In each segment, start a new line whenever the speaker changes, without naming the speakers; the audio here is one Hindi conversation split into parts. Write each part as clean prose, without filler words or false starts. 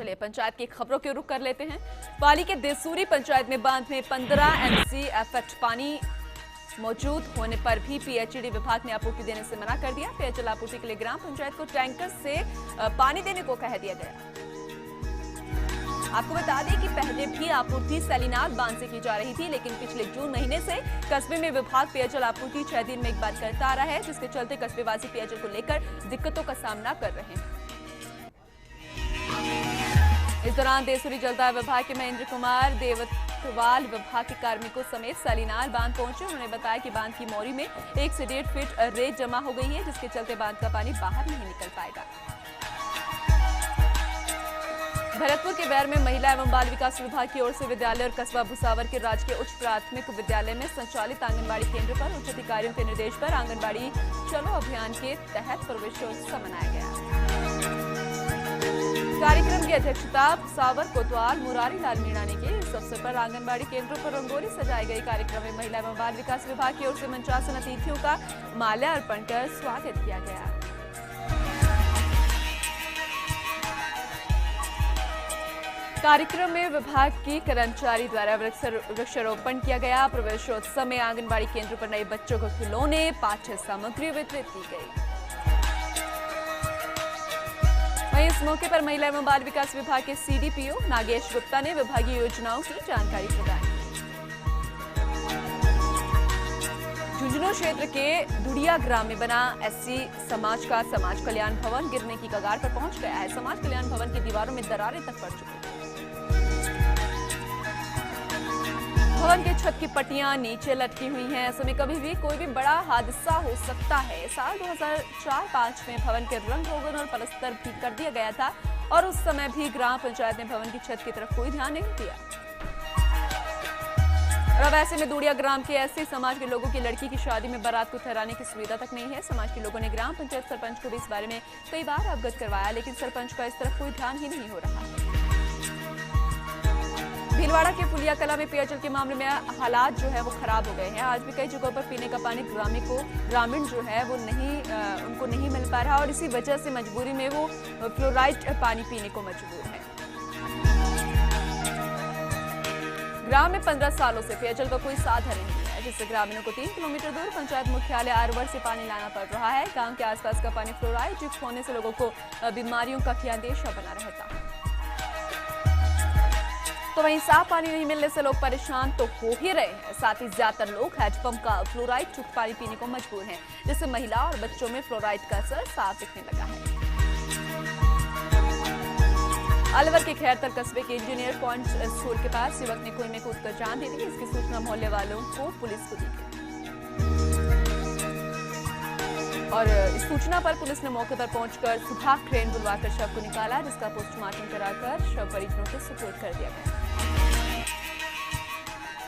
चलिए पंचायत की खबरों के रुख कर लेते हैं। पाली के देसूरी पंचायत में बांध में 15 एमसी एफेक्ट पानी मौजूद होने पर भी पीएचईडी विभाग ने आपूर्ति देने से मना कर दिया। पेयजल आपूर्ति के लिए ग्राम पंचायत को टैंकर से पानी देने को कह दिया गया। आपको बता दें कि पहले भी आपूर्ति सैलीनाथ बांध से की जा रही थी, लेकिन पिछले जून महीने से कस्बे में विभाग पेयजल आपूर्ति 6 दिन में एक बार करता आ रहा है, जिसके चलते कस्बेवासी पेयजल को लेकर दिक्कतों का सामना कर रहे हैं। इस दौरान देसूरी जलदाय विभाग के महेंद्र कुमार देवतवाल विभाग के कार्मिकों समेत सैलीनाथ बांध पहुंचे। उन्होंने बताया कि बांध की मोरी में 1 से 1.5 फीट रेत जमा हो गई है, जिसके चलते बांध का पानी बाहर नहीं निकल पाएगा। भरतपुर के बैर में महिला एवं बाल विकास विभाग की ओर से विद्यालय और कस्बा भुसावर के राजकीय उच्च प्राथमिक विद्यालय में संचालित आंगनबाड़ी केंद्र पर उच्च अधिकारियों के निर्देश पर आंगनबाड़ी चलो अभियान के तहत प्रवेशोत्सव मनाया गया। कार्यक्रम की अध्यक्षता भुसावर कोतवाल मुरारी लाल मीणा ने की। इस अवसर पर आंगनबाड़ी केंद्रों पर रंगोली सजाई गई। कार्यक्रम में महिला एवं बाल विकास विभाग की ओर से 49 अतिथियों का माल्यार्पण कर स्वागत किया गया। कार्यक्रम में विभाग की कर्मचारी द्वारा वृक्षारोपण किया गया। प्रवेशोत्सव में आंगनबाड़ी केंद्र पर नए बच्चों को खिलौने पाठ्य सामग्री वितरित की गई। वहीं इस मौके पर महिला एवं बाल विकास विभाग के सीडीपीओ नागेश गुप्ता ने विभागीय योजनाओं की जानकारी प्रदान की। झुंझुनू क्षेत्र के दुड़िया ग्राम में बना एससी समाज का समाज कल्याण भवन गिरने की कगार पर पहुंच गया है। समाज कल्याण भवन की दीवारों में दरारें तक पड़ चुकी हैं। भवन के छत की पट्टियां नीचे लटकी हुई हैं। ऐसे में कभी भी कोई भी बड़ा हादसा हो सकता है। साल 2004-05 में भवन के रंग रोगन और पलस्तर भी कर दिया गया था और उस समय भी ग्राम पंचायत ने भवन की छत की तरफ कोई ध्यान नहीं दिया। और अब ऐसे में दुड़िया ग्राम के एससी समाज के लोगों की लड़की की शादी में बारात को ठहराने की सुविधा तक नहीं है। समाज के लोगों ने ग्राम पंचायत सरपंच को भी इस बारे में कई बार अवगत करवाया, लेकिन सरपंच का इस तरफ कोई ध्यान ही नहीं हो रहा है। भीलवाड़ा के पुलिया कला में पेयजल के मामले में हालात जो है वो खराब हो गए हैं। आज भी कई जगहों पर पीने का पानी ग्रामीण जो है वो उनको नहीं मिल पा रहा और इसी वजह से मजबूरी में वो फ्लोराइड पानी पीने को मजबूर है। ग्राम में 15 सालों से पेयजल का कोई साधन नहीं है, जिससे ग्रामीणों को 3 किलोमीटर दूर पंचायत मुख्यालय आरवर से पानी लाना पड़ रहा है। गांव के आसपास का पानी फ्लोराइड युक्त होने से लोगों को बीमारियों का भी अंदेशा बना रहता है। तो वहीं साफ पानी नहीं मिलने से लोग परेशान तो हो ही रहे हैं, साथ ही ज्यादातर लोग हैंडपंप का फ्लोराइड युक्त पानी पीने को मजबूर हैं, जिससे महिला और बच्चों में फ्लोराइड का असर साफ दिखने लगा है। अलवर के खैरतर कस्बे के इंजीनियर पॉइंट स्कूल के पास युवक ने कुएं में कूदकर जान दे दी। इसकी सूचना मोहल्ले वालों को पुलिस को दी गई और इस सूचना पर पुलिस ने मौके पर पहुंचकर सुबह क्रेन बुलवाकर शव को निकाला, जिसका पोस्टमार्टम कराकर शव परिजनों को सुपुर्द कर दिया गया।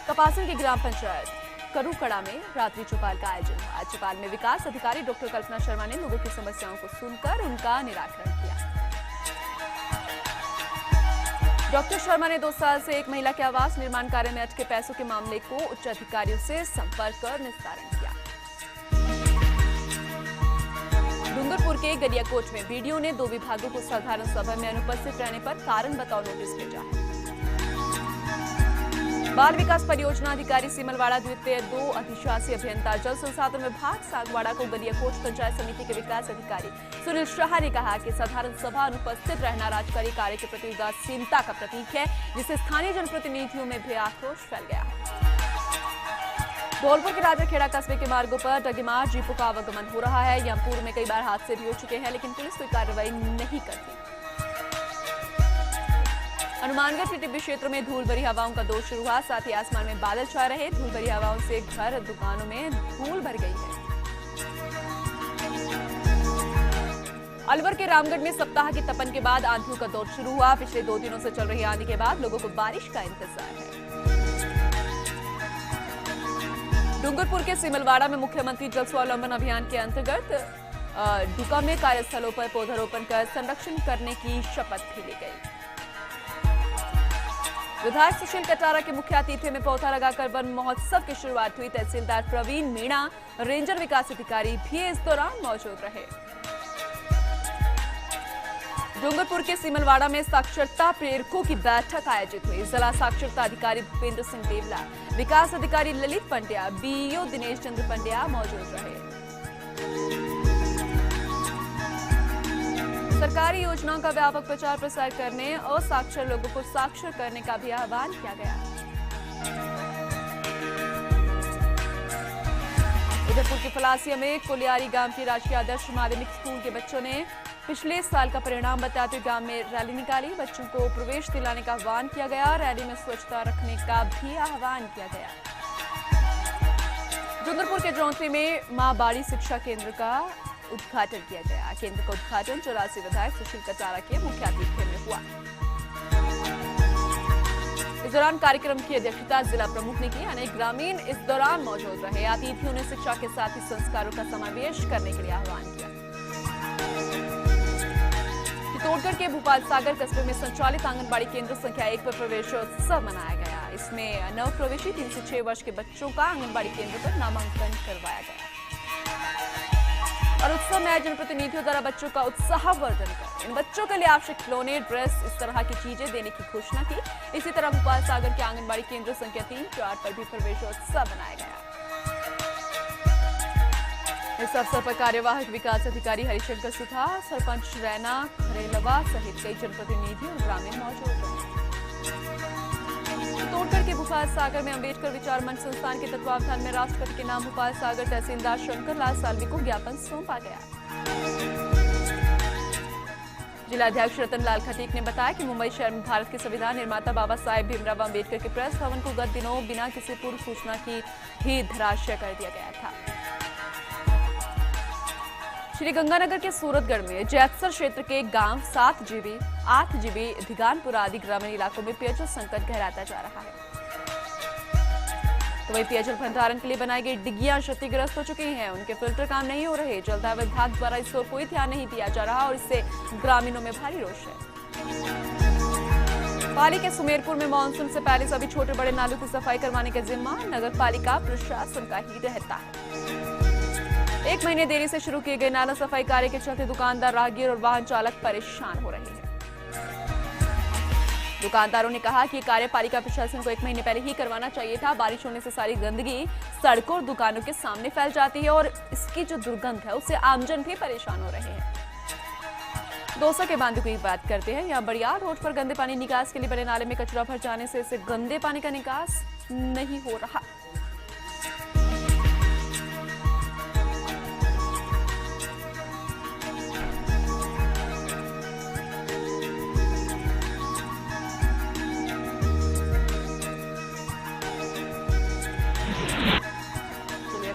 कपासन की ग्राम पंचायत करूकड़ा में रात्रि चौपाल का आयोजन हुआ। चौपाल में विकास अधिकारी डॉक्टर कल्पना शर्मा ने लोगों की समस्याओं को सुनकर उनका निराकरण किया। डॉक्टर शर्मा ने 2 साल से एक महिला के आवास निर्माण कार्य में अटके पैसों के मामले को उच्च अधिकारियों से संपर्क कर निस्तारण किया। डूंगरपुर के गरियाकोट में बीडीओ ने 2 विभागों को साधारण सभा में अनुपस्थित रहने पर कारण बताओ नोटिस भेजा है। बाल विकास परियोजना अधिकारी सिमलवाड़ा द्वितीय 2 अधिशासी अभियंता जल संसाधन विभाग सागवाड़ा को गरियाकोट पंचायत समिति के विकास अधिकारी सुनील शाह ने कहा कि साधारण सभा अनुपस्थित रहना राजकारी कार्य के प्रति उदासीनता का प्रतीक है, जिससे स्थानीय जनप्रतिनिधियों में भी आक्रोश फैल गया है। धौलपुर के राजाखेड़ा कस्बे के मार्गों पर डगीमार जीपों का आवागमन हो रहा है। यहाँ पूर्व में कई बार हादसे भी हो चुके हैं, लेकिन पुलिस कोई कार्रवाई नहीं करती। हनुमानगढ़ के टिब्बी क्षेत्र में धूल भरी हवाओं का दौर शुरू हुआ, साथ ही आसमान में बादल छा रहे। धूल भरी हवाओं से घर दुकानों में धूल भर गई है। अलवर के रामगढ़ में सप्ताह की तपन के बाद आंधियों का दौर शुरू हुआ। पिछले 2 दिनों से चल रही आंधी के बाद लोगों को बारिश का इंतजार है। डूंगरपुर के सिमलवाड़ा में मुख्यमंत्री जल स्वावलंबन अभियान के अंतर्गत डुका में कार्यस्थलों पर पौधारोपण कर संरक्षण करने की शपथ भी ली गई। विधायक सुशील कटारा के मुख्य आतिथ्य में पौधा लगाकर वन महोत्सव की शुरुआत हुई। तहसीलदार प्रवीण मीणा, रेंजर विकास अधिकारी भी इस दौरान मौजूद रहे। डूंगरपुर के सीमलवाड़ा में साक्षरता प्रेरकों की बैठक आयोजित हुई। जिला साक्षरता अधिकारी भूपेंद्र सिंह देवला, विकास अधिकारी ललित पंड्या, बीईओ दिनेश चंद्र पंड्या मौजूद रहे। सरकारी योजनाओं का व्यापक प्रचार प्रसार करने और साक्षर लोगों को साक्षर करने का भी आह्वान किया गया। उदयपुर के फलासिया में कुलियारी गांव के राजकीय आदर्श माध्यमिक स्कूल के बच्चों ने पिछले साल का परिणाम बताते हुए गांव में रैली निकाली। बच्चों को प्रवेश दिलाने का आह्वान किया गया। रैली में स्वच्छता रखने का भी आह्वान किया गया। डूंगरपुर के जौनपुरी में मां बाड़ी शिक्षा केंद्र का उद्घाटन किया गया। केंद्र का उद्घाटन 84 विधायक सुशील कटारा के मुख्य आतिथ्य में हुआ। इस दौरान कार्यक्रम की अध्यक्षता जिला प्रमुख ने की। अनेक ग्रामीण इस दौरान मौजूद रहे। अतिथियों ने शिक्षा के साथ ही संस्कारों का समावेश करने के लिए आह्वान किया। चित्तौड़गढ़ के भोपाल सागर कस्बे में संचालित आंगनबाड़ी केंद्र संख्या 1 पर प्रवेशोत्सव मनाया गया। इसमें नव प्रवेशी 3 से 6 वर्ष के बच्चों का आंगनबाड़ी केंद्र पर नामांकन करवाया गया और उत्सव में आए जनप्रतिनिधियों द्वारा बच्चों का उत्साहवर्धन कर इन बच्चों के लिए आवश्यक खिलौने, ड्रेस, इस तरह की चीजें देने की घोषणा की। इसी तरह भोपाल सागर के आंगनबाड़ी केंद्र संख्या 3, 4 पर भी प्रवेशोत्सव मनाया गया। इस अवसर पर कार्यवाहक विकास अधिकारी हरिशंकर सुथार, सरपंच रैना खरेलवा सहित कई जनप्रतिनिधि और ग्रामीण मौजूद रहे। चित्तौड़गढ़ के भोपाल सागर में अंबेडकर विचार मंच संस्थान के तत्वावधान में राष्ट्रपति के नाम भोपाल सागर तहसीलदार शंकर लाल सालवी को ज्ञापन सौंपा गया। जिलाध्यक्ष रतन लाल खटीक ने बताया कि मुंबई शहर में भारत के संविधान निर्माता बाबा साहेब भीमराव अंबेडकर के प्रेस भवन को गत दिनों बिना किसी पूर्व सूचना की ही धराशायी कर दिया गया था। श्री गंगानगर के सूरतगढ़ में जैतसर क्षेत्र के गांव 7 जीबी, 8 जीबी, धिगानपुर आदि ग्रामीण इलाकों में पेयजल संकट गहराता जा रहा है। तो वही पेयजल भंडारण के लिए बनाई गई डिग्गियां क्षतिग्रस्त हो चुकी हैं। उनके फिल्टर काम नहीं हो रहे। जलदाय विभाग द्वारा इस ओर कोई ध्यान नहीं दिया जा रहा और इससे ग्रामीणों में भारी रोष है। पाली के सुमेरपुर में मानसून से पहले सभी छोटे बड़े नालों की सफाई करवाने का जिम्मा नगर पालिका प्रशासन का ही रहता है। 1 महीने देरी से शुरू किए गए नाला सफाई कार्य के चलते दुकानदार, राहगीर और वाहन चालक परेशान हो रहे हैं। दुकानदारों ने कहा कि ये कार्य पालिका प्रशासन को 1 महीने पहले ही करवाना चाहिए था। बारिश होने से सारी गंदगी सड़कों और दुकानों के सामने फैल जाती है और इसकी जो दुर्गंध है उससे आमजन भी परेशान हो रहे हैं। दौसा के बांधों की बात करते हैं। यहाँ बड़ियार रोड पर गंदे पानी निकास के लिए बने नाले में कचरा भर जाने से इसे गंदे पानी का निकास नहीं हो रहा।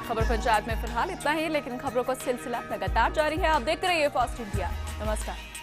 खबर पंचायत में फिलहाल इतना ही, लेकिन खबरों का सिलसिला लगातार जारी है। आप देखते रहिए फास्ट इंडिया। नमस्कार।